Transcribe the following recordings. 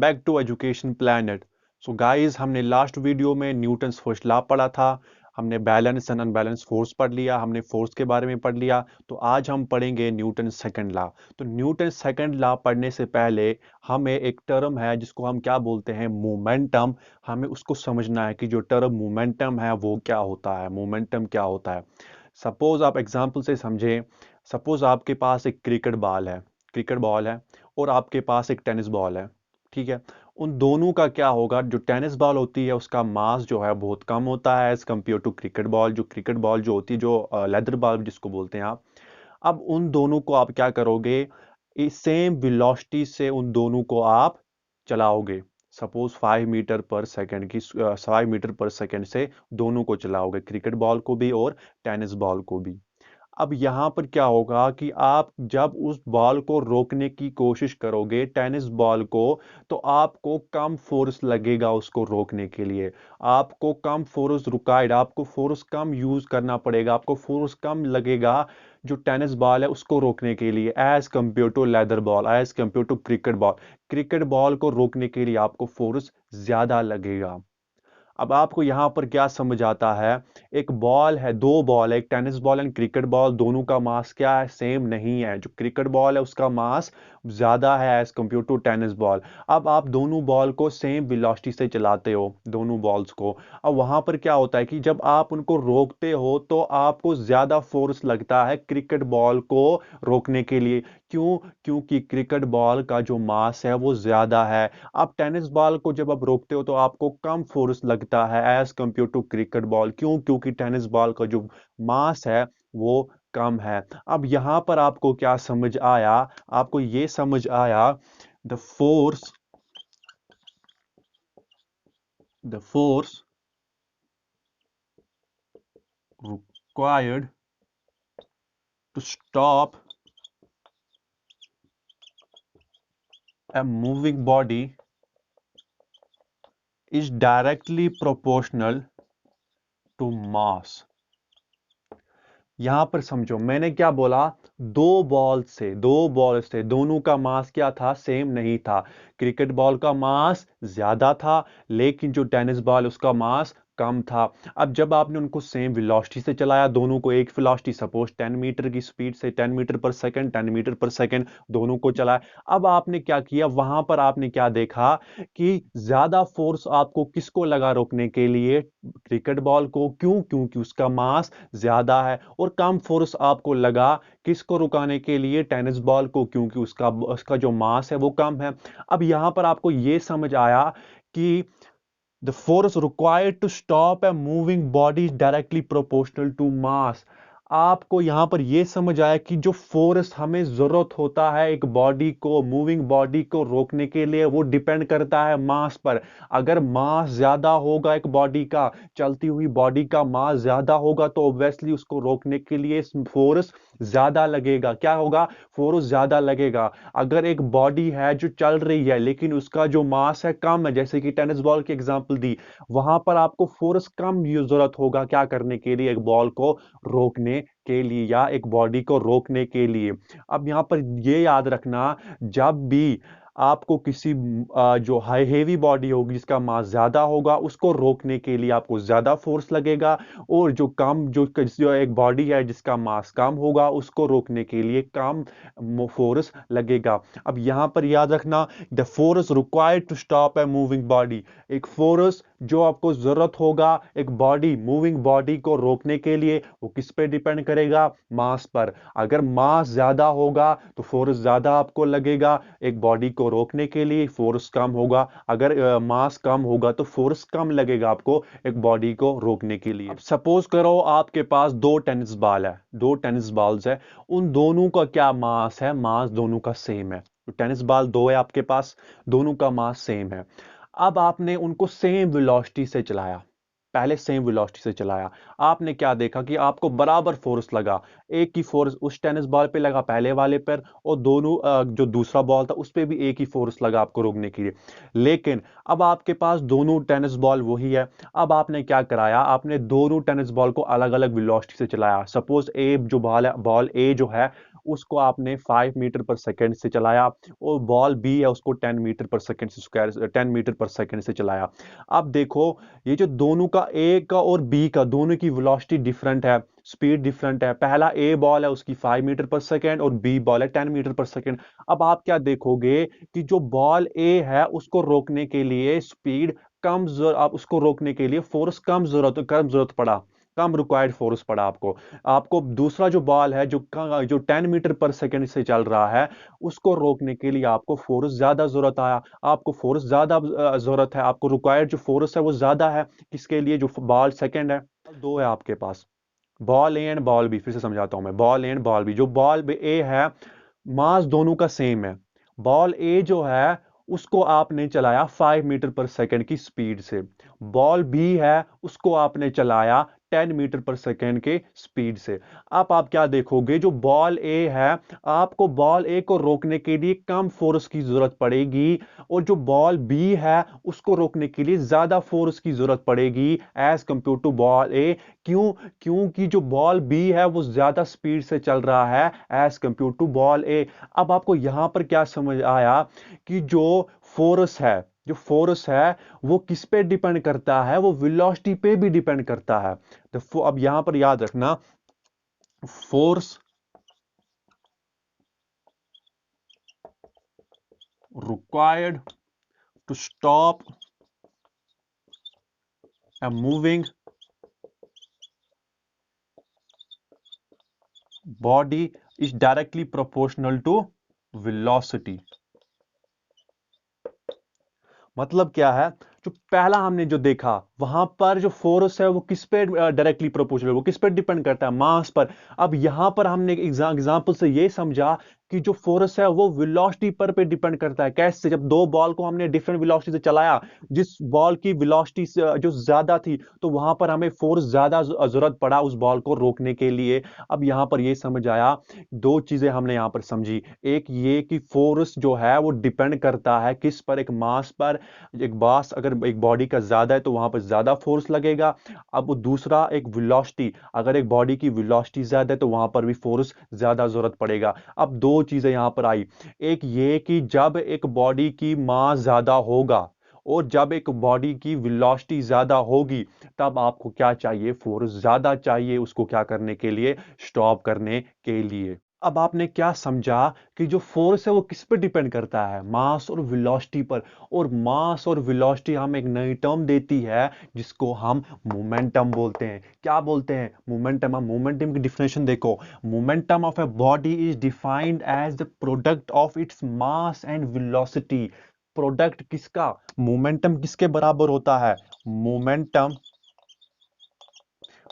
Back to education planet. So guys, हमने last video में Newton's first law पढ़ा था। हमने बैलेंस एंड अनबैलेंस फोर्स पढ़ लिया, हमने फोर्स के बारे में पढ़ लिया। तो आज हम पढ़ेंगे न्यूटन सेकंड लॉ। तो न्यूटन सेकंड लॉ पढ़ने से पहले हमें एक टर्म है जिसको हम क्या बोलते हैं, मोमेंटम। हमें उसको समझना है कि जो टर्म मोमेंटम है वो क्या होता है, मोमेंटम क्या होता है। सपोज आप एग्जाम्पल से समझें। सपोज आपके पास एक क्रिकेट बॉल है और आपके पास एक टेनिस बॉल है। ठीक है। उन दोनों का क्या होगा, जो टेनिस बॉल होती है उसका मास जो है बहुत कम होता है as compare to cricket ball. जो क्रिकेट बॉल जो होती है, जो लेदर बॉल जिसको बोलते हैं आप। अब उन दोनों को आप क्या करोगे, सेम वेलोसिटी से उन दोनों को आप चलाओगे। सपोज 5 मीटर पर सेकेंड की 5 मीटर पर सेकेंड से दोनों को चलाओगे, क्रिकेट बॉल को भी और टेनिस बॉल को भी। अब यहां पर क्या होगा कि आप जब उस बॉल को रोकने की कोशिश करोगे, टेनिस बॉल को, तो आपको कम फोर्स लगेगा उसको रोकने के लिए। आपको कम फोर्स रिक्वायर्ड, आपको फोर्स कम यूज करना पड़ेगा, आपको फोर्स कम लगेगा जो टेनिस बॉल है उसको रोकने के लिए, as compare to leather ball, as compare to cricket ball. Cricket ball को रोकने के लिए आपको फोर्स ज्यादा लगेगा। अब आपको यहां पर क्या समझ आता है, एक बॉल है, दो बॉल है, एक tennis ball and cricket ball, दोनों का मास क्या है, सेम नहीं है। जो क्रिकेट बॉल है उसका मास ज्यादा है as compare to tennis ball. अब आप दोनों बॉल को सेम वेलोसिटी से चलाते हो, दोनों बॉल्स को। अब वहां पर क्या होता है कि जब आप उनको रोकते हो तो आपको ज्यादा फोर्स लगता है क्रिकेट बॉल को रोकने के लिए। क्यों? क्योंकि क्रिकेट बॉल का जो मास है वो ज्यादा है। आप टेनिस बॉल को जब आप रोकते हो तो आपको कम फोर्स लगता है as compare to cricket ball. क्यों? क्योंकि टेनिस बॉल का जो मास है वो कम है। अब यहां पर आपको क्या समझ आया, आपको ये समझ आया, the force the force required to stop a moving body is directly proportional to mass। यहां पर समझो मैंने क्या बोला, दो बॉल से दोनों का मास क्या था, सेम नहीं था। क्रिकेट बॉल का मास ज्यादा था लेकिन जो टेनिस बॉल उसका मास कम था। अब जब आपने उनको सेम वेलोसिटी से चलाया, दोनों को एक वेलोसिटी, सपोज 10 मीटर की स्पीड से, 10 मीटर पर सेकंड, 10 मीटर पर सेकंड दोनों को चलाया। अब आपने क्या किया, वहां पर आपने क्या देखा कि ज्यादा फोर्स आपको किसको लगा रोकने के लिए, क्रिकेट बॉल को। क्यों? क्योंकि उसका मास ज्यादा है। और कम फोर्स आपको लगा किसको रुकाने के लिए, टेनिस बॉल को, क्योंकि उसका उसका जो मास है वो कम है। अब यहां पर आपको यह समझ आया कि the force required to stop a moving body directly proportional to mass. आपको यहां पर यह समझ आया कि जो फोर्स हमें जरूरत होता है एक बॉडी को, मूविंग बॉडी को रोकने के लिए, वो डिपेंड करता है मास पर। अगर मास ज्यादा होगा एक बॉडी का, चलती हुई बॉडी का मास ज्यादा होगा तो ऑब्वियसली उसको रोकने के लिए फोर्स ज्यादा लगेगा। क्या होगा? फोर्स ज्यादा लगेगा। अगर एक बॉडी है जो चल रही है लेकिन उसका जो मास है कम है, जैसे कि टेनिस बॉल की एग्जांपल दी, वहां पर आपको फोर्स कम जरूरत होगा क्या करने के लिए, एक बॉल को रोकने के लिए या एक बॉडी को रोकने के लिए। अब यहां पर यह याद रखना, जब भी आपको किसी जो हाई हेवी बॉडी होगी जिसका मास ज्यादा होगा उसको रोकने के लिए आपको ज्यादा फोर्स लगेगा, और जो कम जो एक बॉडी है जिसका मास कम होगा उसको रोकने के लिए कम फोर्स लगेगा। अब यहां पर याद रखना, the force required to stop a moving body, एक फोर्स जो आपको जरूरत होगा एक बॉडी, मूविंग बॉडी को रोकने के लिए, वो किस पे डिपेंड करेगा, मास पर। अगर मास ज्यादा होगा तो फोर्स ज्यादा आपको लगेगा एक बॉडी को रोकने के लिए, फोर्स कम होगा। अगर मास कम होगा तो फोर्स कम लगेगा आपको एक बॉडी को रोकने के लिए। अब सपोज करो आपके पास दो टेनिस बॉल है, दो टेनिस बॉल्स है, उन दोनों का क्या मास है, मास दोनों का सेम है। तो टेनिस बॉल दो है आपके पास, दोनों का मास सेम है। अब आपने उनको सेम वेलोसिटी से चलाया, पहले सेम वेलोसिटी से चलाया। आपने क्या देखा कि आपको बराबर फोर्स लगा, एक ही फोर्स उस टेनिस बॉल पे लगा पहले वाले पर, और दोनों जो दूसरा बॉल था उस पे भी एक ही फोर्स लगा आपको रोकने के लिए। लेकिन अब आपके पास दोनों टेनिस बॉल वही है। अब आपने क्या कराया, आपने दोनों टेनिस बॉल को अलग अलग वेलोसिटी से चलाया। सपोज ए जो बॉल है, बॉल ए जो है उसको आपने 5 मीटर पर सेकेंड से चलाया, और बॉल बी है उसको 10 मीटर पर सेकेंड से स्क्वायर 10 मीटर पर सेकेंड से चलाया। अब देखो, ये जो दोनों का, ए का और बी का, दोनों की वेलोसिटी डिफरेंट है, स्पीड डिफरेंट है। पहला ए बॉल है उसकी 5 मीटर पर सेकेंड और बी बॉल है 10 मीटर पर सेकेंड। अब आप क्या देखोगे कि जो बॉल ए है उसको रोकने के लिए स्पीड कम, आप उसको रोकने के लिए फोर्स कम जरूरत पड़ा, कम रिक्वायर्ड फोर्स पड़ा आपको। आपको दूसरा जो बॉल है जो 10 मीटर पर सेकेंड से चल रहा है, उसको रोकने के लिए आपको फोर्स ज्यादा जरूरत आया, आपको फोर्स ज्यादा जरूरत है, आपको रिक्वायर्ड जो फोर्स है वो ज्यादा है। किसके लिए? जो बॉल सेकेंड है। दो है आपके पास, ball A and ball B. फिर से समझाता हूं मैं, ball A and ball B. जो बॉल ए है, मास दोनों का सेम है। बॉल ए जो है उसको आपने चलाया 5 मीटर पर सेकेंड की स्पीड से, बॉल बी है उसको आपने चलाया 10 मीटर पर सेकेंड के स्पीड से। अब आप क्या देखोगे, जो बॉल ए है, आपको बॉल ए को रोकने के लिए कम फोर्स की जरूरत पड़ेगी, और जो बॉल बी है उसको रोकने के लिए ज्यादा फोर्स की जरूरत पड़ेगी एज कंपेयर टू बॉल ए। क्यों? क्योंकि जो बॉल बी है वो ज्यादा स्पीड से चल रहा है एज कंपेयर टू बॉल ए। अब आपको यहां पर क्या समझ आया कि जो फोर्स है वो किस पे डिपेंड करता है? वो वेलोसिटी पे भी डिपेंड करता है। तो अब यहां पर याद रखना, force required to stop a moving body is directly proportional to velocity। मतलब क्या है? जो पहला हमने जो देखा, वहां पर जो फोर्स है वो किस पे डायरेक्टली प्रोपोर्शनल, वो किस पे डिपेंड करता है? मास पर। अब यहां पर हमने एग्जांपल से ये समझा कि जो फोर्स है वो वेलोसिटी पर पे डिपेंड करता है। कैसे? जब दो बॉल को हमने डिफरेंट वेलोसिटी से चलाया, जिस बॉल की वेलोसिटी जो ज्यादा थी, तो वहां पर हमें फोर्स ज्यादा जरूरत पड़ा उस बॉल को रोकने के लिए। अब यहां पर ये समझ आया, दो चीजें हमने यहां पर समझी। एक ये कि फोर्स जो है वो डिपेंड करता है किस पर? एक मास पर। एक मास अगर एक बॉडी का ज्यादा है तो वहां पर ज्यादा फोर्स लगेगा। अब वो दूसरा, एक वेलोसिटी, अगर एक बॉडी की वेलोसिटी ज्यादा है तो वहां पर भी फोर्स ज्यादा जरूरत पड़ेगा। अब दो चीजें यहां पर आई, एक ये कि जब एक बॉडी की मास ज्यादा होगा और जब एक बॉडी की वेलोसिटी ज्यादा होगी, तब आपको क्या चाहिए? फोर्स ज्यादा चाहिए उसको क्या करने के लिए? स्टॉप करने के लिए। अब आपने क्या समझा कि जो फोर्स है वो किस पर डिपेंड करता है? मास और वेलोसिटी पर। और मास और वेलोसिटी हमें एक नई टर्म देती है जिसको हम मोमेंटम बोलते हैं। क्या बोलते हैं? मोमेंटम। हम मोमेंटम की डिफिनेशन देखो, momentum of a body is defined as the product of its mass and velocity. Product किसका? मोमेंटम किसके बराबर होता है? मोमेंटम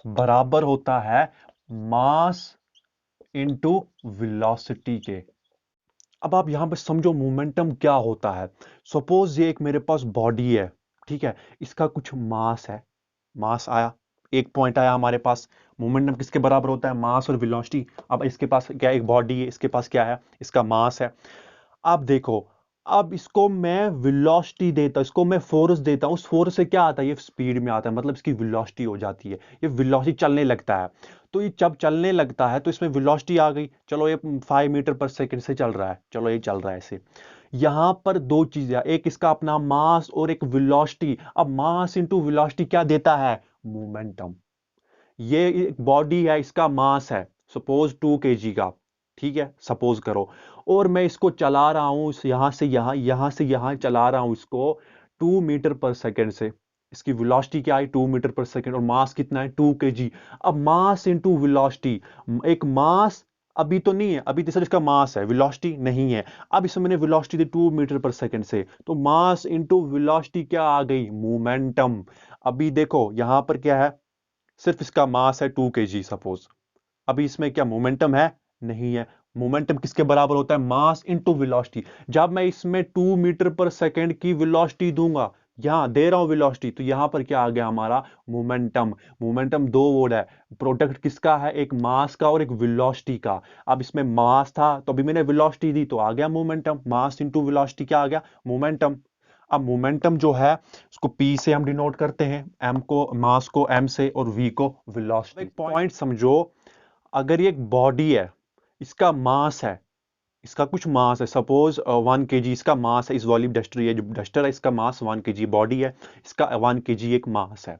बराबर होता है मास इनटू वेलोसिटी के। अब आप यहां पर समझो मोमेंटम क्या होता है। सपोज ये एक मेरे पास बॉडी है, ठीक है, इसका कुछ मास है, मास आया, एक पॉइंट आया हमारे पास। मोमेंटम किसके बराबर होता है? मास और वेलोसिटी। अब इसके पास क्या, एक बॉडी है, इसके पास क्या है? इसका मास है। अब देखो, अब इसको मैं वेलोसिटी देता हूं, इसको मैं फोर्स देता हूं, उस फोर्स से क्या आता है? ये स्पीड में आता है, मतलब इसकी वेलोसिटी हो जाती है, ये वेलोसिटी चलने लगता है। तो ये जब चलने लगता है तो इसमें वेलोसिटी आ गई। चलो ये 5 मीटर पर सेकंड से चल रहा है, चलो ये चल रहा है ऐसे। यहां पर दो चीजें, एक इसका अपना मास और एक वेलोसिटी। अब मास इंटू वेलोसिटी क्या देता है? मोमेंटम। ये एक बॉडी है, इसका मास है सपोज 2 kg का, ठीक है, सपोज करो। और मैं इसको चला रहा हूं यहां से यहां, यहां से यहां चला रहा हूं इसको 2 मीटर पर सेकेंड से। इसकी वेलोसिटी क्या है? 2 मीटर पर सेकेंड। और मास कितना है? 2 kg। अब मास इंटू वेलोसिटी, एक मास अभी तो नहीं है, अभी तो सिर्फ इसका मास है, वेलोसिटी नहीं है। अब इसमें मैंने वेलोसिटी दी 2 मीटर पर सेकेंड से, तो मास इंटू वेलोसिटी क्या आ गई? मोमेंटम। अभी देखो यहां पर क्या है, सिर्फ इसका मास है 2 kg सपोज। अभी इसमें क्या मोमेंटम है? नहीं है। मोमेंटम किसके बराबर होता है? Mass into velocity. जब मैं इसमें 2 मीटर पर सेकेंड की वेलोसिटी दूंगा, यहां दे रहा हूं वेलोसिटी, तो यहां पर क्या आ गया हमारा? मोमेंटम। मोमेंटम दो वर्ड है, प्रोडक्ट किसका है? एक मास का और एक वेलोसिटी का। अब इसमें मास था तो अभी मैंने वेलोसिटी दी तो आ गया मोमेंटम। मास इंटू वेलोसिटी क्या आ गया? मोमेंटम। अब मोमेंटम जो है उसको P से हम डिनोट करते हैं, M को, मास को M से, और V को वेलोसिटी। एक पॉइंट समझो, अगर ये एक बॉडी है, इसका मास है, इसका कुछ मास है, सपोज 1 kg इसका मास है, इस वॉल्यूम डस्टर, ये जो डस्टर है इसका मास 1 kg, बॉडी है इसका 1 kg एक मास है।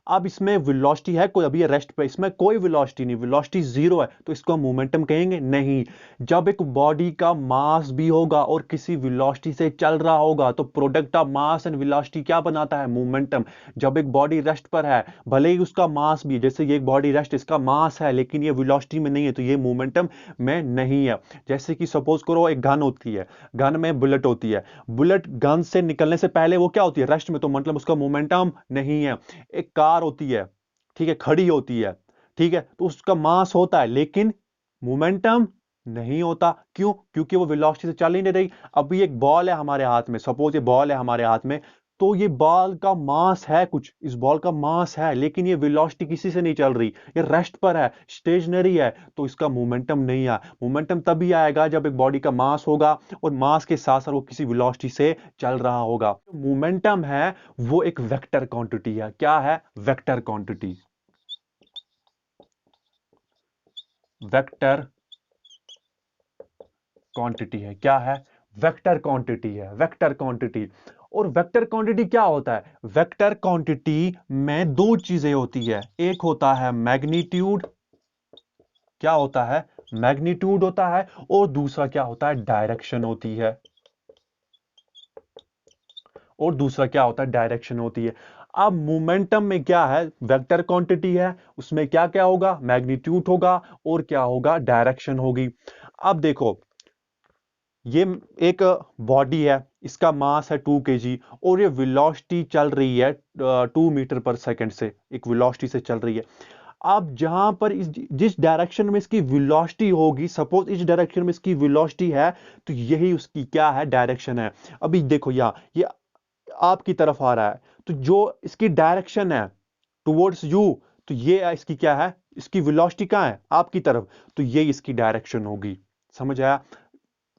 अब इसमें वेलोसिटी है कोई, अभी ये रेस्ट पे, इसमें कोई वेलोसिटी नहीं, वेलोसिटी जीरो है, तो इसको हम मोमेंटम कहेंगे नहीं। जब एक बॉडी का मास भी होगा और किसी वेलोसिटी से चल रहा होगा तो product of mass and velocity क्या बनाता है, मोमेंटम। जब एक बॉडी रेस्ट पर है, भले ही उसका मास भी, जैसे ये एक बॉडी रेस्ट, इसका मास है लेकिन ये वेलोसिटी में नहीं है, तो ये मोमेंटम में नहीं है। जैसे कि सपोज करो एक गन होती है, गन में बुलेट होती है, बुलेट गन से निकलने से पहले वो क्या होती है, रेस्ट में, तो मतलब उसका मोमेंटम नहीं है। एक कार होती है, ठीक है, खड़ी होती है, ठीक है, तो उसका मास होता है लेकिन मोमेंटम नहीं होता। क्यों? क्योंकि वो वेलोसिटी से चल ही नहीं रही। अभी एक बॉल है हमारे हाथ में, सपोज ये बॉल है हमारे हाथ में, तो ये बॉल का मास है कुछ, इस बॉल का मास है लेकिन ये वेलोसिटी किसी से नहीं चल रही, ये रेस्ट पर है, स्टेशनरी है, तो इसका मोमेंटम नहीं है। मोमेंटम तभी आएगा जब एक बॉडी का मास होगा और मास के साथ साथ वो किसी वेलोसिटी से चल रहा होगा। मोमेंटम है वो एक वेक्टर क्वांटिटी है। क्या है? Vector quantity. वेक्टर क्वांटिटी है। क्या है? वेक्टर क्वांटिटी है, वेक्टर क्वांटिटी। और वेक्टर क्वांटिटी क्या होता है? वेक्टर क्वांटिटी में दो चीजें होती है, एक होता है मैग्नीट्यूड, क्या होता है? मैग्नीट्यूड होता है, और दूसरा क्या होता है? डायरेक्शन होती है। और दूसरा क्या होता है? डायरेक्शन होती है। अब मोमेंटम में क्या है? वेक्टर क्वांटिटी है, उसमें क्या क्या होगा? मैग्नीट्यूड होगा और क्या होगा? डायरेक्शन होगी। अब देखो, ये एक बॉडी है, इसका मास है 2 kg और ये वेलोसिटी चल रही है 2 मीटर पर सेकंड से, एक वेलोसिटी से चल रही है। अब जहां पर जिस डायरेक्शन में इसकी वेलोसिटी होगी, सपोज इस डायरेक्शन में इसकी वेलोसिटी है, तो यही उसकी क्या है? डायरेक्शन है। अभी देखो यहाँ ये आपकी तरफ आ रहा है, तो जो इसकी डायरेक्शन है टुवर्ड्स यू, तो ये इसकी क्या है? इसकी वेलोसिटी कहां है? आपकी तरफ, तो ये इसकी डायरेक्शन होगी। समझ आया?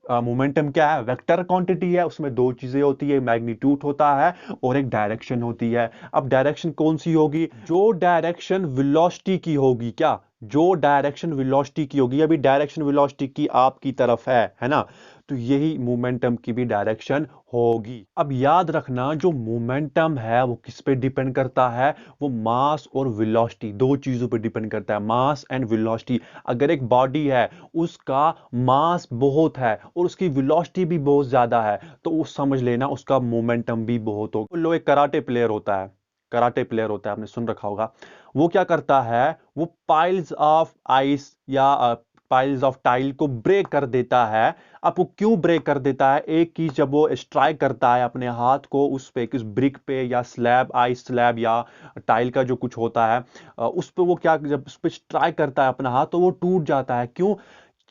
मोमेंटम क्या है? वेक्टर क्वांटिटी है, उसमें दो चीजें होती है, मैग्नीट्यूड होता है और एक डायरेक्शन होती है। अब डायरेक्शन कौन सी होगी? जो डायरेक्शन वेलोसिटी की होगी। क्या? जो डायरेक्शन वेलोसिटी की होगी, अभी डायरेक्शन वेलोसिटी की आपकी तरफ है ना, तो यही मोमेंटम की भी डायरेक्शन होगी। अब याद रखना, जो मोमेंटम है वो किस पे डिपेंड करता है? वो मास और वेलोसिटी, दो चीजों पे डिपेंड करता है, मास एंड वेलोसिटी। अगर एक बॉडी है, उसका मास बहुत है और उसकी वेलोसिटी भी बहुत ज्यादा है, तो वो समझ लेना उसका मोमेंटम भी बहुत होगा। लो एक कराटे प्लेयर होता है, कराटे प्लेयर होता है, आपने सुन रखा होगा। वो क्या करता है? वो पाइल्स ऑफ आइस या पाइल्स ऑफ टाइल को ब्रेक कर देता है। अब वो क्यों ब्रेक कर देता है? एक की जब वो स्ट्राइक करता है अपने हाथ को उस पे, किस ब्रिक पे या स्लैब, आइस स्लैब या टाइल का जो कुछ होता है, उस पे वो क्या, जब उस पे स्ट्राइक करता है अपना हाथ, तो वो टूट जाता है। क्यों?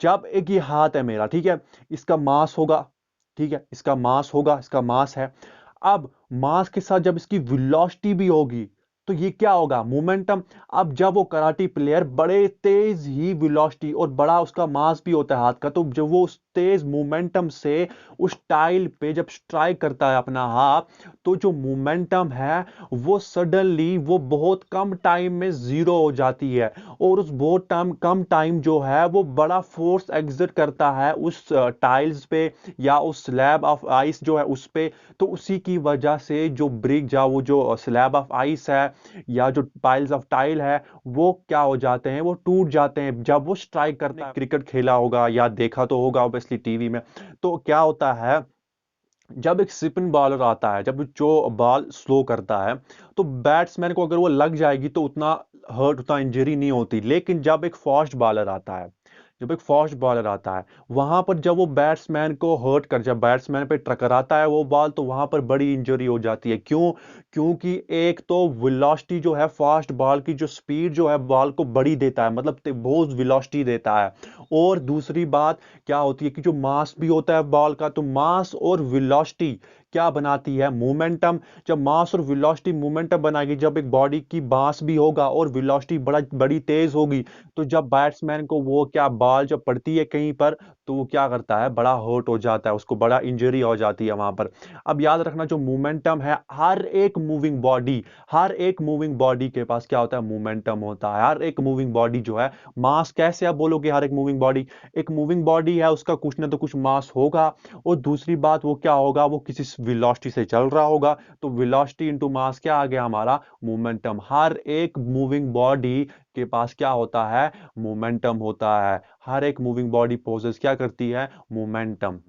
जब एक ये हाथ है मेरा, ठीक है, इसका मास होगा, ठीक है, इसका मास होगा, इसका मास है। अब मास के साथ जब इसकी वेलोसिटी भी होगी, तो ये क्या होगा? मोमेंटम। अब जब वो कराटी प्लेयर बड़े तेज ही वेलोसिटी और बड़ा उसका मास भी होता है हाथ का, तो जब वो उस तेज मोमेंटम से उस टाइल पे जब स्ट्राइक करता है अपना हाथ, तो जो मोमेंटम है वो सडनली वो बहुत कम टाइम में जीरो हो जाती है। और उस बहुत कम टाइम जो है वो बड़ा फोर्स एग्जर्ट करता है उस टाइल्स पे या उस स्लैब ऑफ आइस जो है उस पे। तो उसी की वजह से जो ब्रिक, या वो जो स्लैब ऑफ आइस है या जो पाइल्स ऑफ टाइल है, वो क्या हो जाते हैं? वो टूट जाते हैं जब वो स्ट्राइक करता है। क्रिकेट खेला होगा या देखा तो होगा ऑब्वियसली टीवी में, तो क्या होता है, जब एक स्पिन बॉलर आता है, जब जो बॉल स्लो करता है, तो बैट्समैन को अगर वो लग जाएगी तो उतना हर्ट, उतना इंजरी नहीं होती। लेकिन जब एक फास्ट बॉलर आता है, जब एक फास्ट बॉलर आता है, वहां पर जब वो बैट्समैन को हर्ट कर, जब बैट्समैन पे टकराता है वो बॉल, तो वहां पर बड़ी इंजरी हो जाती है। क्यों? क्योंकि एक तो वेलोसिटी जो है, फास्ट बॉल की जो स्पीड जो है बॉल को बड़ी देता है, मतलब बहुत वेलोसिटी देता है। और दूसरी बात क्या होती है कि जो मास भी होता है बॉल का, तो मास और वेलोसिटी क्या बनाती है? मोमेंटम। जब मास और वेलोसिटी मोमेंटम बनाएगी, जब एक बॉडी की मास भी होगा और वेलोसिटी बड़ी तेज होगी, तो जब बैट्समैन को वो क्या बॉल जब पड़ती है कहीं पर, तो वो क्या करता है, बड़ा हर्ट हो जाता है, उसको बड़ा इंजरी हो जाती है वहां पर। अब याद रखना, जो मोमेंटम है, हर एक मूविंग बॉडी के पास क्या होता है, मोमेंटम होता है। हर एक मूविंग बॉडी जो है, मास कैसे आप बोलोगे हर एक मूविंग बॉडी? एक मूविंग बॉडी है, उसका कुछ ना तो कुछ मास होगा, और दूसरी बात वो क्या होगा, वो किसी वेलोसिटी से चल रहा होगा, तो वेलोसिटी इंटू मास क्या आ गया हमारा, मोमेंटम। हर एक मूविंग बॉडी के पास क्या होता है, मोमेंटम होता है। हर एक मूविंग बॉडी पोजेस क्या करती है, मोमेंटम।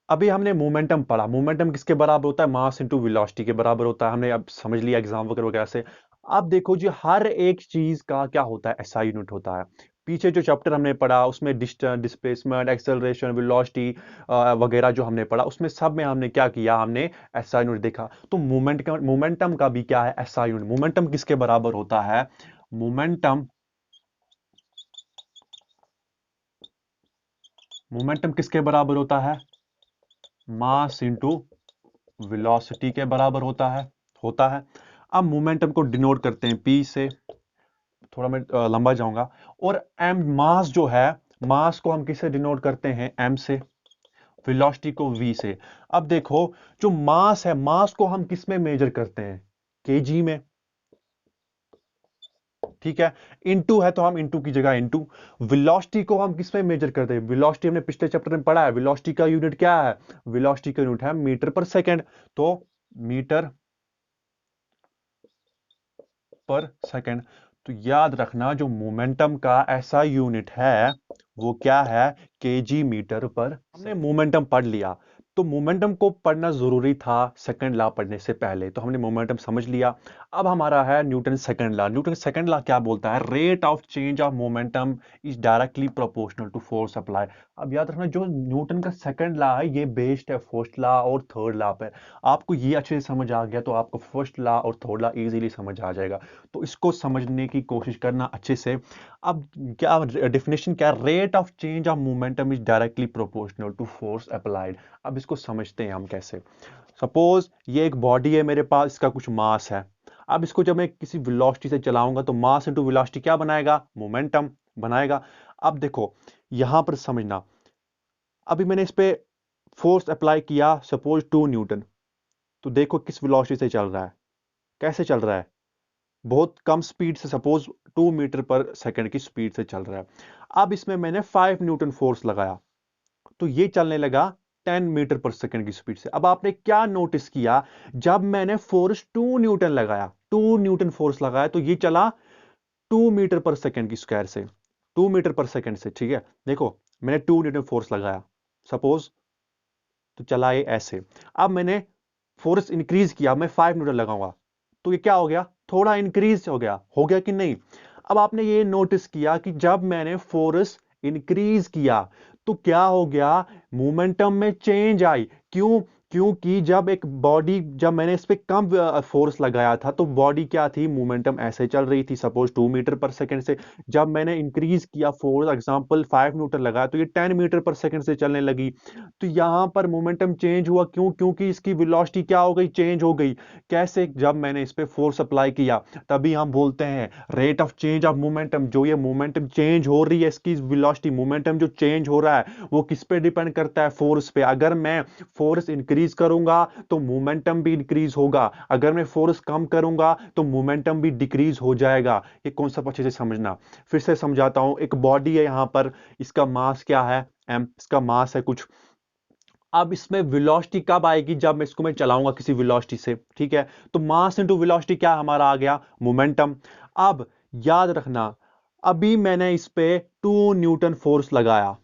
अभी हमने मोमेंटम पढ़ा, मोमेंटम किसके बराबर होता है, मास इनटू वेलोसिटी के बराबर होता है, हमने अब समझ लिया एग्जाम वगैरह वगैरह से। अब देखो जी, हर एक चीज का क्या होता है, एसआई यूनिट होता है। पीछे जो चैप्टर हमने पढ़ा उसमें डिस्टेंस, डिस्प्लेसमेंट, एक्सेलरेशन, वेलोसिटी वगैरह जो हमने पढ़ा, उसमें सब में हमने क्या किया, हमने एसआई यूनिट देखा। तो मोमेंटम का भी क्या है, एसआई यूनिट। मोमेंटम किसके बराबर होता है, मोमेंटम मोमेंटम किसके बराबर होता है, मास इंटू वेलोसिटी के बराबर होता है। अब मोमेंटम को डिनोट करते हैं पी से, थोड़ा मैं लंबा जाऊंगा। और एम, मास जो है, मास को हम किससे डिनोट करते हैं, एम से, वेलोसिटी को वी से। अब देखो, जो मास है, मास को हम किस में मेजर करते हैं, केजी में, ठीक है। इनटू है तो हम इनटू की जगह इनटू। वेलोसिटी को हम किस में मेजर करते हैं, वेलोसिटी हमने पिछले चैप्टर में पढ़ा है, वेलोसिटी का यूनिट क्या है, वेलोसिटी का यूनिट है मीटर पर सेकंड। तो मीटर पर सेकंड। तो याद रखना, जो मोमेंटम का ऐसा यूनिट है वो क्या है, केजी मीटर पर। हमने मोमेंटम पढ़ लिया, तो मोमेंटम को पढ़ना जरूरी था सेकंड लॉ पढ़ने से पहले, तो हमने मोमेंटम समझ लिया। अब हमारा है Newton second law. Newton second law क्या बोलता है, rate of change of momentum is directly proportional to force apply. अब याद रखना, जो न्यूटन का सेकंड लॉ है, ये बेस्ड है फर्स्ट लॉ और थर्ड लॉ पे। आपको ये अच्छे से समझ आ गया तो आपको फर्स्ट लॉ और थर्ड लॉ इजीली समझ आ जाएगा। तो इसको समझने की कोशिश करना अच्छे से। अब क्या डेफिनेशन, क्या, rate of change of momentum is directly proportional to force applied. अब इसको समझते हैं हम कैसे। सपोज ये एक बॉडी है मेरे पास, इसका कुछ मास है। अब इसको जब मैं किसी वेलोसिटी से चलाऊंगा, तो मास इनटू वेलोसिटी क्या बनाएगा, मोमेंटम बनाएगा। अब देखो, यहां पर समझना, अभी मैंने इस पे फोर्स अप्लाई किया, सपोज 2 न्यूटन। तो देखो किस वेलोसिटी से चल रहा है, कैसे चल रहा है, बहुत कम स्पीड से, सपोज 2 मीटर पर सेकंड की स्पीड से चल रहा है। अब इसमें मैंने 5 न्यूटन फोर्स लगाया, तो ये चलने लगा 10 मीटर पर सेकंड की स्पीड से। अब आपने क्या नोटिस किया, जब मैंने फोर्स 2 न्यूटन लगाया, 2 न्यूटन फोर्स लगाया, तो ये चला 2 मीटर पर सेकंड की स्क्वायर से, 2 मीटर पर सेकंड से, ठीक है। देखो, मैंने 2 न्यूटन फोर्स लगाया सपोज, तो चला ये ऐसे। अब मैंने फोर्स इंक्रीज किया, मैं 5 न्यूटन लगाऊंगा, तो ये क्या हो गया, थोड़ा इंक्रीज हो गया कि नहीं। अब आपने ये नोटिस किया कि जब मैंने फोर्स इंक्रीज किया, तो क्या हो गया, मोमेंटम में चेंज आई। क्यों? क्योंकि जब मैंने इस पे कम फोर्स लगाया था, तो बॉडी क्या थी, मोमेंटम ऐसे चल रही थी, सपोज 2 मीटर पर सेकंड से। जब मैंने इंक्रीज किया फोर्स, एग्जांपल 5 न्यूटन लगाया, तो ये 10 मीटर पर सेकंड से चलने लगी। तो यहां पर मोमेंटम चेंज हुआ, क्यों? क्योंकि इसकी वेलोसिटी क्या हो गई, चेंज हो गई। कैसे? जब मैंने इस पे फोर्स अप्लाई किया, तभी हम बोलते हैं rate of change of momentum. जो ये मोमेंटम चेंज हो रही है, इसकी वेलोसिटी, मोमेंटम जो चेंज हो रहा है, वो किस पे डिपेंड करता है, फोर्स पे। अगर मैं फोर्स इंक्रीज करूंगा तो मोमेंटम भी इंक्रीज होगा, अगर मैं फोर्स कम करूंगा तो मोमेंटम भी डिक्रीज हो जाएगा। ये कॉन्सेप्ट अच्छे से समझना। फिर से समझाता हूं, एक बॉडी है यहां पर, इसका मास क्या है, एम, इसका मास है कुछ। अब इसमें वेलोसिटी कब आएगी, जब मैं चलाऊंगा किसी वेलोसिटी से, ठीक है। तो मास इनटू वेलोसिटी क्या हमारा आ गया, मोमेंटम। अब याद रखना, अभी मैंने इस पे 2 न्यूटन फोर्स लगाया,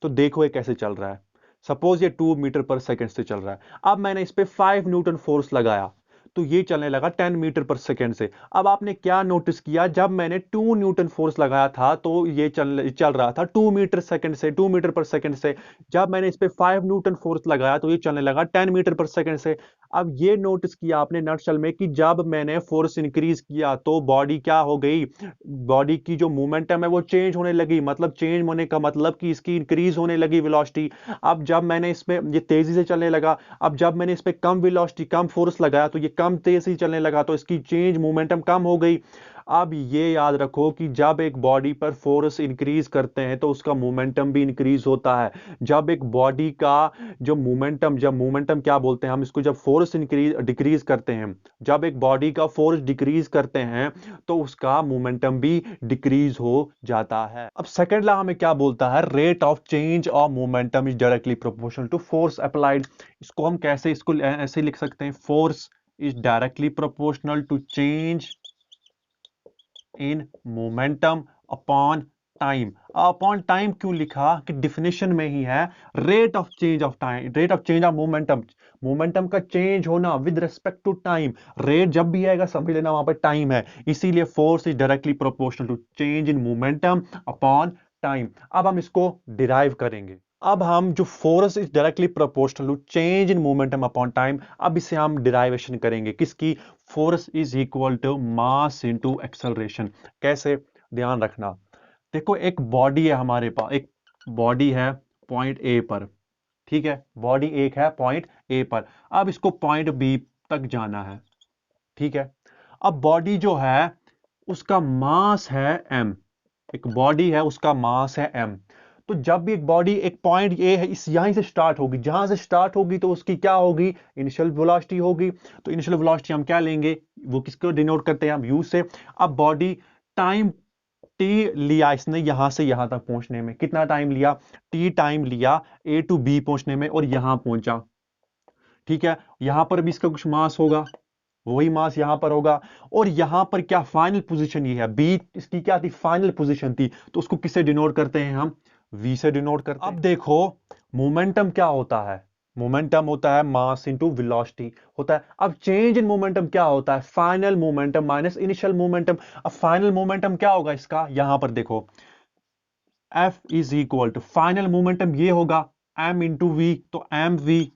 तो देखो ये कैसे चल रहा है। सपोज ये 2 मीटर पर सेकंड से चल रहा है। अब मैंने इस पे 5 न्यूटन फोर्स लगाया, तो ये चलने लगा 10 मीटर पर सेकेंड से। अब आपने क्या नोटिस किया, जब मैंने 2 न्यूटन फोर्स लगाया था तो ये चल रहा था 2 मीटर सेकेंड से, 2 मीटर पर सेकेंड से। जब मैंने इस पे 5 न्यूटन फोर्स लगाया तो ये चलने लगा 10 मीटर पर सेकेंड से। अब ये नोटिस किया आपने नटशल में कि जब मैंने फोर्स इंक्रीज किया तो बॉडी क्या हो गई, बॉडी की जो मोमेंटम है वो चेंज होने लगी। मतलब चेंज होने का मतलब कि इसकी इंक्रीज होने लगी वेलोसिटी। अब जब मैंने इसमें ये तेजी से चलने लगा, अब जब मैंने इस पे कम वेलोसिटी कम फोर्स लगाया तो ये कम तेजी से चलने लगा, तो इसकी चेंज मोमेंटम कम हो गई। अब ये याद रखो कि जब एक बॉडी पर फोर्स इंक्रीज करते हैं तो उसका मोमेंटम भी इंक्रीज होता है। जब एक बॉडी का जो मोमेंटम, जब मोमेंटम क्या बोलते हैं हम इसको, जब फोर्स इंक्रीज डिक्रीज करते हैं, जब एक बॉडी का फोर्स डिक्रीज करते हैं तो उसका मोमेंटम भी डिक्रीज हो जाता है। अब सेकंड लॉ हमें क्या बोलता है, rate of change of momentum is directly proportional to force applied. इसको हम कैसे, इसको ऐसे लिख सकते हैं, force is directly proportional to change in momentum upon time. Upon time क्यों लिखा, कि डिफिनेशन में ही है rate of change of time, rate of change of momentum, momentum का चेंज होना with respect to time. Rate जब भी आएगा समझ लेना वहां पर टाइम है, इसीलिए force is directly proportional to change in momentum upon time. अब हम इसको डिराइव करेंगे। अब हम जो force is directly proportional to change in momentum upon time, अब इसे हम डिराइवेशन करेंगे किसकी, force is equal to mass into acceleration. कैसे, ध्यान रखना, देखो एक बॉडी है हमारे पास, एक बॉडी है पॉइंट ए पर, ठीक है, बॉडी एक है पॉइंट ए पर, अब इसको पॉइंट बी तक जाना है, ठीक है। अब बॉडी जो है उसका मास है m, एक बॉडी है उसका मास है m। तो जब भी एक बॉडी एक पॉइंट ए है, इस यहीं से स्टार्ट होगी, जहां से स्टार्ट होगी तो उसकी क्या होगी, इनिशियल वेलोसिटी होगी। तो इनिशियल वेलोसिटी हम क्या लेंगे, वो किसको डिनोट करते हैं हम, u से। अब बॉडी टाइम t लिया इसने यहां से यहां तक पहुंचने में, कितना टाइम लिया, t टाइम लिया a टू b पहुंचने में और यहां पहुंचा, ठीक है। यहां पर भी इसका कुछ मास होगा, वही मास यहां पर होगा। और यहां पर क्या फाइनल पोजीशन ये है बी, इसकी क्या थी, फाइनल पोजीशन थी, तो उसको किससे डिनोट करते हैं हम, v से डिनोट करते हैं। अब देखो मोमेंटम क्या होता है, मोमेंटम होता है मास इनटू वेलोसिटी होता है। अब चेंज इन मोमेंटम क्या होता है, final momentum minus initial momentum. अब फाइनल मोमेंटम क्या होगा इसका, यहां पर देखो F is equal to final momentum ये होगा m इंटू वी, तो एम वी।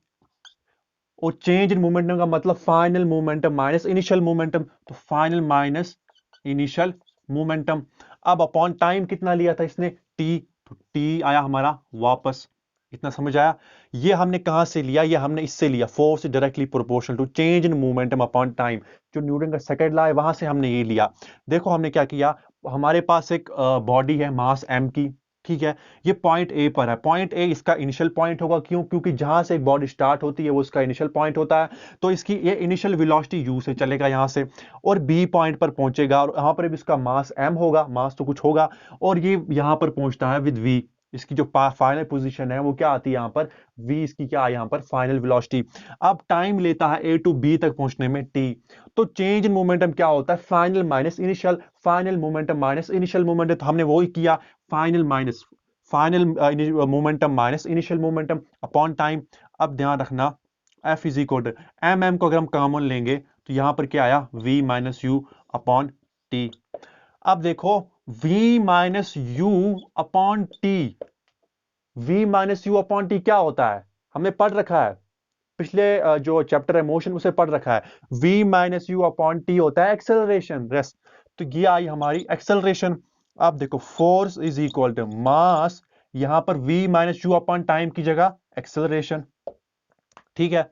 और चेंज इन मोमेंटम का मतलब final momentum minus initial momentum, तो फाइनल माइनस इनिशियल मोमेंटम। अब अपॉन टाइम कितना लिया था इसने, टी, तो टी आया हमारा वापस। इतना समझ आया, ये हमने कहां से लिया, ये हमने इससे लिया, force directly proportional to change in momentum upon time, जो न्यूटन का सेकंड लॉ है वहां से हमने ये लिया। देखो हमने क्या किया, हमारे पास एक बॉडी है मास m की, ठीक है। ये पॉइंट ए पर है, पॉइंट ए इसका इनिशियल पॉइंट होगा, क्यों, क्योंकि जहां से एक बॉडी स्टार्ट होती है वो इसका इनिशियल पॉइंट होता है। तो इसकी ये इनिशियल वेलोसिटी यू से चलेगा यहां से, और बी पॉइंट पर पहुंचेगा, और यहां पर भी इसका मास एम होगा, मास तो कुछ होगा, और ये यहां पर पहुंचता है विद वी। इसकी जो फाइनल पोजीशन है वो क्या आती है यहां पर, v इसकी क्या है यहां पर, फाइनल वेलोसिटी। अब टाइम लेता है a टू b तक पहुंचने में t। तो चेंज इन मोमेंटम क्या होता है, final minus initial, final momentum minus initial momentum, तो हमने वो ही किया, final minus final momentum minus initial momentum upon time. अब ध्यान रखना F is equal to m को अगर हम कॉमन लेंगे तो यहां पर क्या आया, v minus u upon t. अब देखो v minus u upon T, v minus u upon T क्या होता है, हमने पढ़ रखा है पिछले जो चैप्टर है मोशन उसे पढ़ रखा है। v minus u upon T होता है एक्सेलरेशन, रेस्ट। तो ये आई हमारी एक्सेलरेशन। अब देखो force is equal to mass, यहां पर v minus u upon time की जगह एक्सेलरेशन, ठीक है।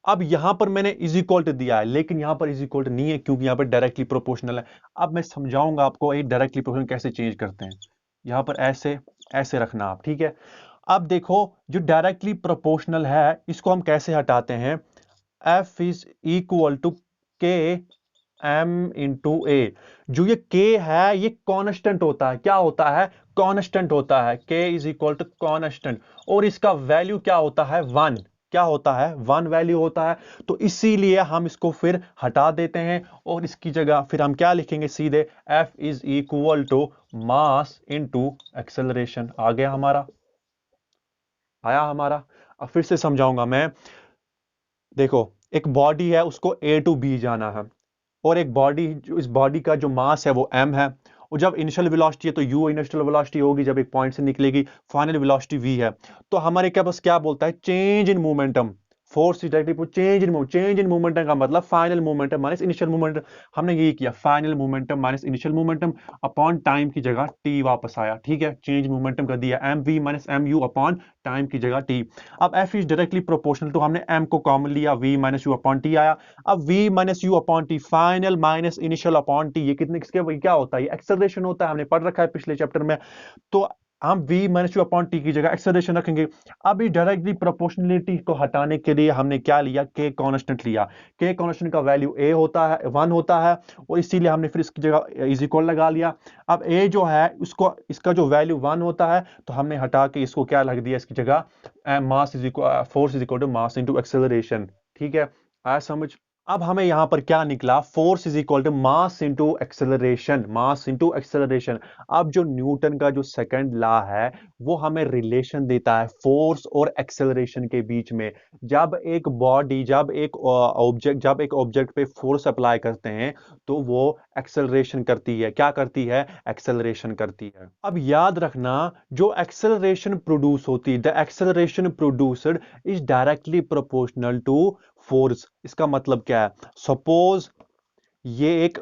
अब यहां पर मैंने इज इक्वल टू दिया है, लेकिन यहां पर इज इक्वल टू नहीं है क्योंकि यहां पर डायरेक्टली प्रोपोर्शनल है। अब मैं समझाऊंगा आपको ये डायरेक्टली प्रोपोर्शनल कैसे चेंज करते हैं। यहां पर ऐसे ऐसे रखना आप, ठीक है। अब देखो जो डायरेक्टली प्रोपोर्शनल है इसको हम कैसे हटाते हैं, F इज इक्वल टू के एम इंटू ए। जो ये k है ये कांस्टेंट होता है, क्या होता है, कांस्टेंट होता है, k is equal to constant, और इसका वैल्यू क्या होता है, 1, क्या होता है, 1 वैल्यू होता है। तो इसीलिए हम इसको फिर हटा देते हैं और इसकी जगह फिर हम क्या लिखेंगे सीधे, F is equal to mass into acceleration. आ गया हमारा, आया हमारा। अब फिर से समझाऊंगा मैं, देखो एक बॉडी है, उसको ए टू बी जाना है, और एक बॉडी, इस बॉडी का जो मास है वो m है, और जब इनिशियल वेलोसिटी है तो u इनिशियल वेलोसिटी होगी जब एक पॉइंट से निकलेगी, फाइनल वेलोसिटी v है। तो हमारे क्या बस क्या बोलता है, change in momentum, force is directly change in momentum का मतलब final momentum minus initial momentum. हमने यही किया, final momentum minus initial momentum upon time की जगह t वापस आया, ठीक है, चेंज मोमेंटम कर दिया, m v minus m u upon time की जगह t। अब f इज डायरेक्टली प्रोपोर्शनल, तो हमने m को कॉमन लिया, v minus u upon t आया। अब v minus u upon T, final minus initial upon T, ये कितने किसके क्या होता है, ये एक्सेलरेशन होता है, हमने पढ़ रखा है पिछले चैप्टर में। तो हम v minus u upon T की जगह एक्सेलरेशन रखेंगे। अभी डायरेक्टली प्रोपोर्शनलिटी को हटाने के लिए हमने क्या लिया, k कांस्टेंट लिया। k कांस्टेंट का वैल्यू a होता है, 1 होता है, और इसीलिए हमने फिर इसकी जगह इज इक्वल लगा लिया। अब a जो है उसको, इसका जो वैल्यू 1 होता है, तो हमने हटा के इसको क्या लग दिया इसकी जगह, mass is equal, force is equal to mass into acceleration, ठीक है, आया समझ। अब हमें यहां पर क्या निकला, force is equal to mass into acceleration, mass into acceleration. अब जो न्यूटन का जो सेकंड लॉ है वो हमें रिलेशन देता है फोर्स और एक्सेलरेशन के बीच में। जब एक बॉडी, जब एक ऑब्जेक्ट पे फोर्स अप्लाई करते हैं तो वो एक्सेलरेशन करती है, क्या करती है, एक्सेलरेशन करती है। अब याद रखना, जो एक्सेलरेशन प्रोड्यूस होती है, the acceleration produced is directly proportional to force. इसका मतलब क्या है, सपोज ये एक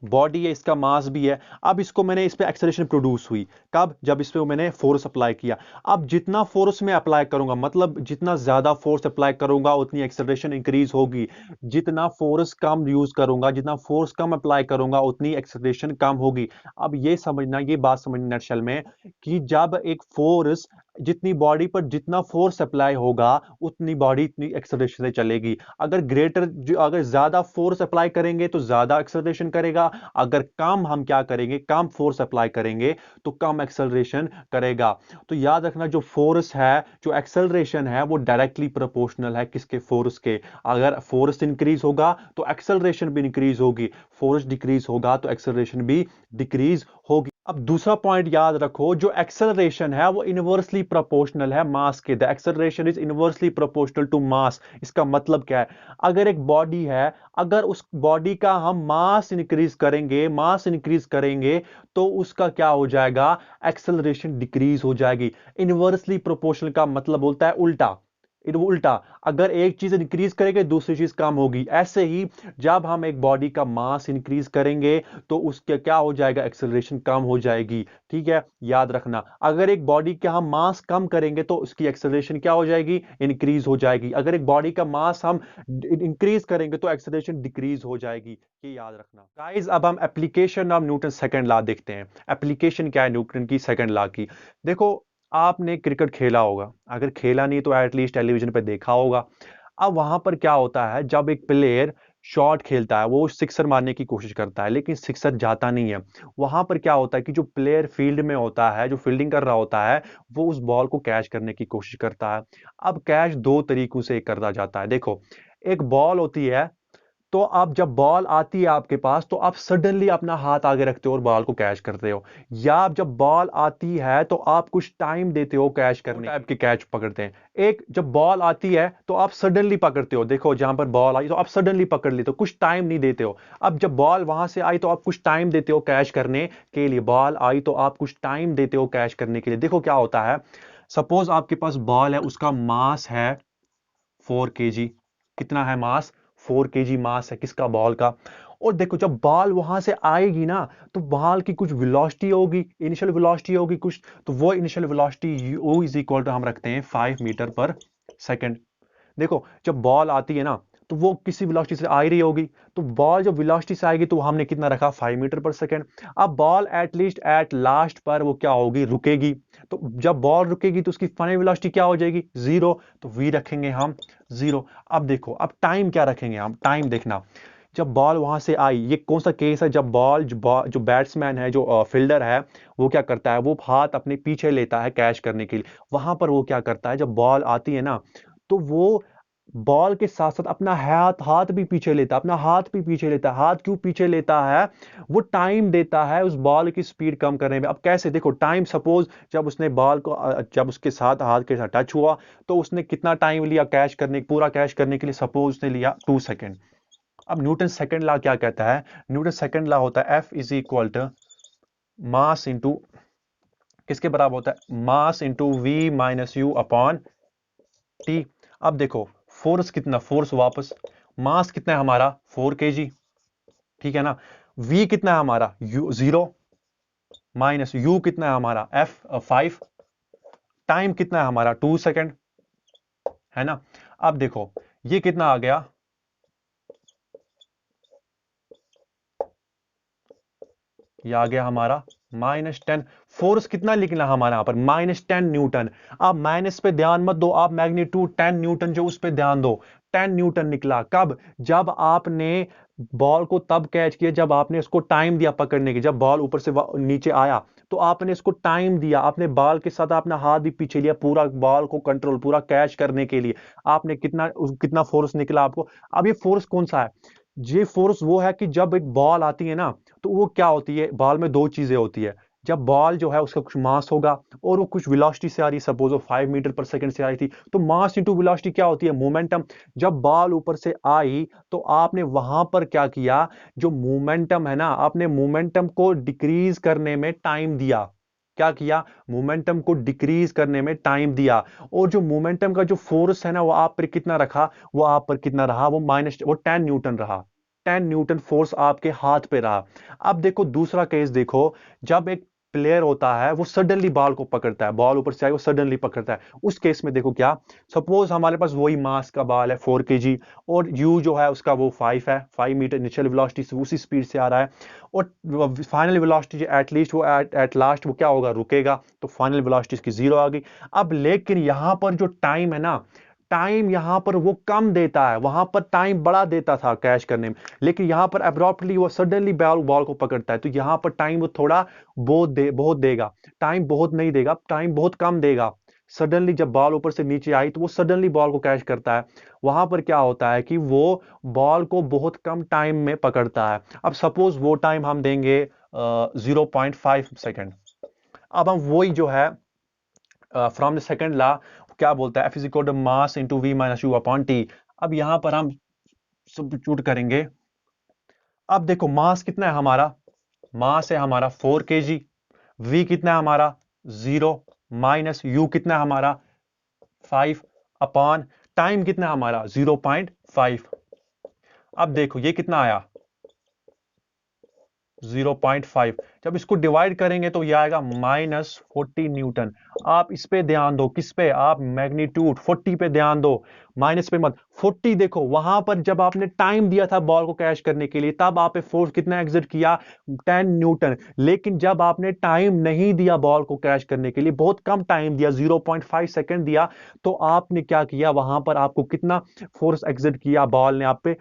बॉडी है, इसका मास भी है, अब इसको मैंने, इस पे एक्सेलरेशन प्रोड्यूस हुई कब, जब इस पे मैंने फोर्स अप्लाई किया। अब जितना फोर्स मैं अप्लाई करूंगा, मतलब जितना ज्यादा फोर्स अप्लाई करूंगा उतनी एक्सेलरेशन इंक्रीज होगी, जितना फोर्स कम यूज करूंगा, जितना फोर्स कम अप्लाई करूंगा उतनी एक्सेलरेशन कम होगी। अब ये समझना, ये बात समझना नटशेल में, कि जब एक फोर्स, जितनी बॉडी पर जितना फोर्स अप्लाई होगा उतनी बॉडी इतनी एक्सेलरेशन से चलेगी। अगर ज्यादा फोर्स अप्लाई करेंगे तो ज्यादा एक्सेलरेशन करेगा, अगर कम हम क्या करेंगे, कम फोर्स अप्लाई करेंगे तो कम एक्सेलरेशन करेगा। तो याद रखना, जो फोर्स है, जो एक्सेलरेशन है वो डायरेक्टली प्रोपोर्शनल है किसके, फोर्स के। अगर फोर्स इंक्रीज होगा तो एक्सेलरेशन भी इंक्रीज होगी, फोर्स डिक्रीज होगा तो एक्सेलरेशन भी डिक्रीज होगी। अब दूसरा पॉइंट याद रखो, जो एक्सेलरेशन है वो इनवर्सली प्रोपोर्शनल है मास के, the acceleration is inversely proportional to mass. इसका मतलब क्या है, अगर एक बॉडी है, अगर उस बॉडी का हम मास इंक्रीज करेंगे तो उसका क्या हो जाएगा, एक्सेलरेशन डिक्रीज हो जाएगी। इनवर्सली प्रोपोर्शनल का मतलब बोलता है उल्टा, उल्टा, अगर एक चीज इंक्रीज करेंगे दूसरी चीज कम होगी। ऐसे ही जब हम एक बॉडी का मास इंक्रीज करेंगे तो उसके क्या हो जाएगा, एक्सेलरेशन कम हो जाएगी, ठीक है, याद रखना। अगर एक बॉडी का हम मास कम करेंगे तो उसकी एक्सेलरेशन क्या हो जाएगी, इंक्रीज हो जाएगी। अगर एक बॉडी का मास हम इंक्रीज करेंगे तो एक्सेलरेशन डिक्रीज हो जाएगी, ये याद रखना। गाइस, अब हम application of Newton second law देखते हैं। एप्लीकेशन क्या है न्यूटन की सेकंड लॉ की। देखो, आपने क्रिकेट खेला होगा, अगर खेला नहीं तो एटलीस्ट टेलीविजन पे देखा होगा। अब वहां पर क्या होता है, जब एक प्लेयर शॉट खेलता है, वो सिक्सर मारने की कोशिश करता है लेकिन सिक्सर जाता नहीं है। वहां पर क्या होता है कि जो प्लेयर फील्ड में होता है, जो फील्डिंग कर रहा होता है, वो उस बॉल को कैच करने की कोशिश करता है। अब कैच दो तरीकों से करता जाता है। देखो, एक बॉल होती है, तो आप जब बॉल आती है आपके पास तो आप सडनली अपना हाथ आगे रखते हो और बॉल को कैच करते हो, या आप जब बॉल आती है तो आप कुछ टाइम देते हो कैच करने, टाइप के कैच पकड़ते हैं। एक, जब बॉल आती है तो आप सडनली पकड़ते हो, देखो जहां पर बॉल आई तो आप सडनली पकड़ लेते हो, कुछ टाइम नहीं देते हो। अब जब बॉल वहां से आई तो आप कुछ टाइम देते हो कैच करने के लिए, बॉल आई तो आप कुछ टाइम देते हो कैच करने के लिए। देखो क्या होता है, सपोज आपके पास बॉल है, उसका मास है 4 kg। कितना है मास, 4 kg मास है किसका, बॉल का। और देखो, जब बॉल वहां से आएगी ना तो बॉल की कुछ वेलोसिटी होगी, इनिशियल वेलोसिटी होगी कुछ, तो वो initial velocity u is equal to हम रखते हैं 5 मीटर पर सेकंड। देखो, जब बॉल आती है ना तो वो किसी वेलोसिटी से आ ही रही होगी, तो बॉल जब वेलोसिटी से आएगी तो हमने कितना रखा, 5 मीटर पर सेकंड। अब बॉल एटलीस्ट एट लास्ट पर वो क्या होगी, रुकेगी। तो जब बॉल रुकेगी तो उसकी फाइनल वेलोसिटी क्या हो जाएगी, 0, तो v रखेंगे हम 0। अब देखो, अब टाइम क्या रखेंगे हम, टाइम देखना, जब बॉल वहां से आई, ये कौन सा केस है, जब बॉल, जो बैट्समैन है, जो फील्डर है, वो क्या करता है, वो हाथ अपने पीछे लेता है कैच करने के लिए। वहां पर वो क्या करता है, जब बॉल आती है ना तो वो बॉल के साथ साथ अपना हाथ हाथ भी पीछे लेता है, अपना हाथ भी पीछे लेता है। हाथ क्यों पीछे लेता है? वो टाइम देता है उस बॉल की स्पीड कम करने में। अब कैसे? देखो टाइम, सपोज जब उसने बॉल को जब उसके साथ हाथ के साथ टच हुआ तो उसने कितना टाइम लिया कैच करने, पूरा कैच करने के लिए? सपोज उसने लिया 2 सेकेंड। अब न्यूटन सेकंड लॉ क्या कहता है? न्यूटन सेकंड लॉ होता है F is equal to mass into, किसके बराबर होता है? Mass into v minus u upon t. अब देखो फोर्स कितना, फोर्स वापस, मास कितना है हमारा 4 kg, ठीक है ना। वी कितना है हमारा? यू 0, माइनस यू कितना है हमारा? F 5, टाइम कितना है हमारा? 2 सेकेंड, है ना। अब देखो ये कितना आ गया? ये आ गया हमारा -10। फोर्स कितना निकला हमारा यहाँ पर? -10 न्यूटन। आप माइनस पे ध्यान मत दो, आप मैग्नीट्यूड 10 न्यूटन जो उस पे ध्यान दो। 10 न्यूटन निकला कब? जब आपने बॉल को तब कैच किया जब आपने उसको टाइम दिया पकड़ने की। जब बॉल ऊपर से नीचे आया तो आपने इसको टाइम दिया, आपने बॉल के साथ अपना हाथ भी पीछे लिया पूरा बॉल को कंट्रोल, पूरा कैच करने के लिए। आपने कितना कितना फोर्स निकला आपको? अब ये फोर्स कौन सा है? ये फोर्स वो है कि जब एक बॉल आती है ना तो वो क्या होती है? बॉल में दो चीजें होती है। जब बॉल जो है उसका कुछ मास होगा और वो कुछ वेलोसिटी से आ रही है, सपोज वो 5 मीटर पर सेकंड से आ रही थी, तो मास इंटू वेलोसिटी क्या होती है? मोमेंटम। जब बॉल ऊपर से आई तो आपने वहां पर क्या किया? जो मोमेंटम है ना, आपने मोमेंटम को डिक्रीज करने में टाइम दिया। क्या किया? मोमेंटम को डिक्रीज करने में टाइम दिया। और जो मोमेंटम का जो फोर्स है ना वो आप पर कितना रखा? वो आप पर कितना रहा? वो 10 न्यूटन रहा। 10 न्यूटन फोर्स आपके हाथ पे रहा। अब देखो दूसरा केस देखो, जब एक प्लेयर होता है वो सडनली बॉल को पकड़ता है, बॉल ऊपर से आई वो सडनली पकड़ता है, उस केस में देखो क्या? सपोज हमारे पास वही मास का बॉल है 4 kg, और यू जो है उसका वो 5 है, 5 मीटर इनिशियल वेलोसिटी से उसी स्पीड से आ रहा है, और फाइनल वेलोसिटी एटलीस्ट वो एट लास्ट वो क्या होगा? रुकेगा। तो फाइनल वेलोसिटी इसकी 0 आ गई। अब लेकिन यहां पर जो टाइम है ना, टाइम यहां पर वो कम देता है, वहां पर टाइम बड़ा देता था कैच करने में, लेकिन यहां पर अब्रॉप्टली वो सडनली बॉल बॉल को पकड़ता है तो यहां पर टाइम वो थोड़ा बहुत देगा। टाइम बहुत नहीं देगा, टाइम बहुत कम देगा। सडनली जब बॉल ऊपर से नीचे आई तो वो सडनली बॉल को कैच करता है। वहां पर क्या होता है कि वो बॉल को बहुत कम टाइम में पकड़ता है। अब सपोज वो टाइम हम देंगे 0.5 सेकेंड। अब हम वही जो है फ्रॉम द सेकंड लॉ क्या बोलता है? F is equal to mass into v minus u upon t. अब यहां पर हम सब्स्टिट्यूट करेंगे। अब देखो मास कितना है हमारा? मास है हमारा 4 kg, वी कितना है हमारा? 0, माइनस यू कितना है हमारा? 5, अपॉन टाइम कितना है हमारा? 0.5। अब देखो ये कितना आया? 0.5। जब इसको डिवाइड करेंगे तो ये आएगा -40 न्यूटन। आप इस पे ध्यान दो, किस पे? आप मैग्नीट्यूड 40 पे ध्यान दो, माइनस पे मत। 40 देखो वहां पर जब आपने टाइम दिया था बॉल को कैच करने के लिए तब आपने फोर्स कितना एग्जर्ट किया? 10 न्यूटन। लेकिन जब आपने टाइम नहीं दिया बॉल को कैच करने के लिए, बहुत कम टाइम दिया, 0.5 सेकेंड दिया, तो आपने क्या किया? वहां पर आपको कितना फोर्स एग्जर्ट किया बॉल ने आप पे?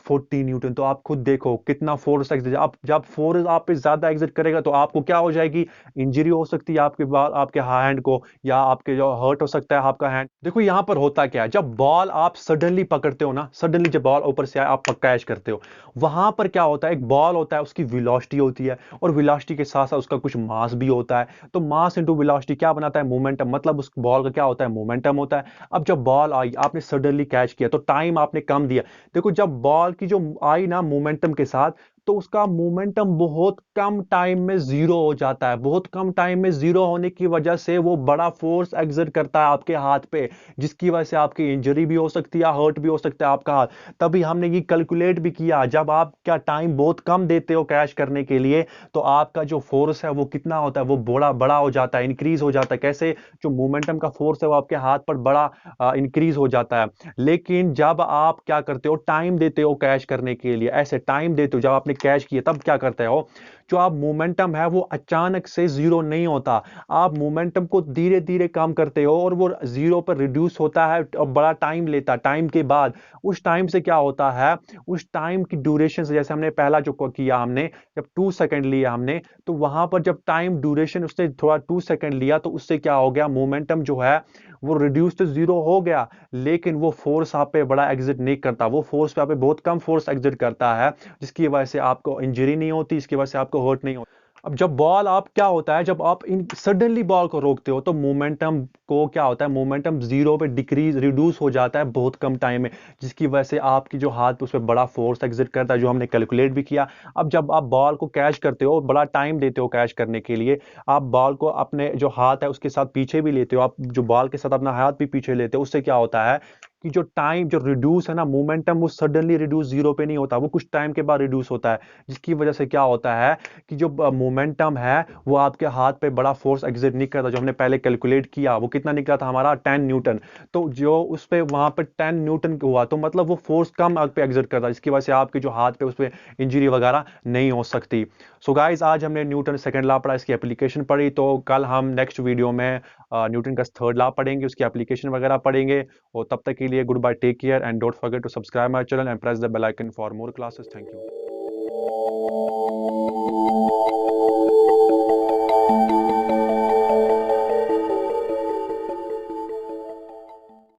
40 न्यूटन। तो आप खुद देखो कितना फोर्स एग्जर्ट। आप जब फोर्स आप पे ज्यादा एग्जर्ट करेगा तो आपको क्या हो जाएगी? इंजरी हो सकती है आपके आपके हैंड को, या आपके जो हर्ट हो सकता है आपका हैंड। देखो यहां पर होता क्या है, जब बॉल आप सडनली पकड़ते हो ना, सडनली जब बॉल ऊपर से आए आप कैच करते हो, वहां पर क्या होता है? एक बॉल होता है, उसकी वेलोसिटी होती है, और वेलोसिटी के साथ साथ उसका कुछ मास भी होता है। तो मास इंटू वेलोसिटी क्या बनाता है? मोमेंटम। मतलब उस बॉल का क्या होता है? मोमेंटम होता है। अब जब बॉल आई आपने सडनली कैच किया तो टाइम आपने कम दिया। देखो जब बॉल की जो आई ना मोमेंटम के साथ, तो उसका मोमेंटम बहुत कम टाइम में जीरो हो जाता है। बहुत कम टाइम में जीरो होने की वजह से वो बड़ा फोर्स एक्सर्ट करता है आपके हाथ पे, जिसकी वजह से आपकी इंजरी भी हो सकती है, हर्ट भी हो सकता है आपका हाथ। तभी हमने ये कैलकुलेट भी किया, जब आप क्या टाइम बहुत कम देते हो कैच करने के लिए तो आपका जो फोर्स है वो कितना होता है? वो बड़ा बड़ा हो जाता है, इंक्रीज हो जाता है। कैसे? जो मोमेंटम का फोर्स है वो आपके हाथ पर बड़ा इंक्रीज हो जाता है। लेकिन जब आप क्या करते हो? टाइम देते हो कैच करने के लिए, ऐसे टाइम देते हो, जब आपने कैच किया तब क्या करते हो? जो आप मोमेंटम है वो अचानक से जीरो नहीं होता। आप मोमेंटम को धीरे धीरे कम करते हो और वो जीरो पर रिड्यूस होता है और बड़ा टाइम लेता है। टाइम के बाद उस टाइम से क्या होता है, उस टाइम की ड्यूरेशन से, जैसे हमने पहला जो किया हमने, जब 2 सेकंड लिया हमने, तो वहां पर जब टाइम ड्यूरेशन उसने थोड़ा 2 सेकंड लिया तो उससे क्या हो गया, मोमेंटम जो है वो रिड्यूस तो जीरो हो गया, लेकिन वो फोर्स आप पे बड़ा एग्जिट नहीं करता। वो फोर्स पे आप पे बहुत कम फोर्स एग्जिट करता है, जिसकी वजह से आपको इंजरी नहीं होती, इसकी वजह से आपको हर्ट नहीं होता। अब जब बॉल आप क्या होता है, जब आप इन सडनली बॉल को रोकते हो तो मोमेंटम को क्या होता है, मोमेंटम जीरो पे डिक्रीज रिड्यूस हो जाता है बहुत कम टाइम में, जिसकी वजह से आपकी जो हाथ पे उस पर बड़ा फोर्स एग्जिट करता है, जो हमने कैलकुलेट भी किया। अब जब आप बॉल को कैच करते हो, बड़ा टाइम देते हो कैच करने के लिए, आप बॉल को अपने जो हाथ है उसके साथ पीछे भी लेते हो, आप जो बॉल के साथ अपना हाथ भी पीछे लेते हो, उससे क्या होता है कि जो टाइम जो रिड्यूस है ना मोमेंटम, वो सडनली रिड्यूस जीरो पे नहीं होता, वो कुछ टाइम के बाद रिड्यूस होता है, जिसकी वजह से क्या होता है कि जो मोमेंटम है वो आपके हाथ पे बड़ा फोर्स एग्जिट नहीं करता। जो हमने पहले कैलकुलेट किया वो कितना निकला था हमारा, 10 न्यूटन। तो जो उस पे वहां पे 10 न्यूटन हुआ, तो मतलब वो फोर्स कम आप पे एग्जिट करता है, जिसकी वजह से आपके जो हाथ पे उस पे इंजरी वगैरह नहीं हो सकती। सो गाइस, आज हमने न्यूटन सेकंड लॉ पढ़ा, इसकी एप्लीकेशन पढ़ी, तो कल हम नेक्स्ट वीडियो में न्यूटन का थर्ड लॉ पढ़ेंगे, उसकी एप्लीकेशन वगैरह पढ़ेंगे। और तब तक के लिए goodbye, take care, and don't forget to subscribe my channel and press the bell icon for more classes. Thank you.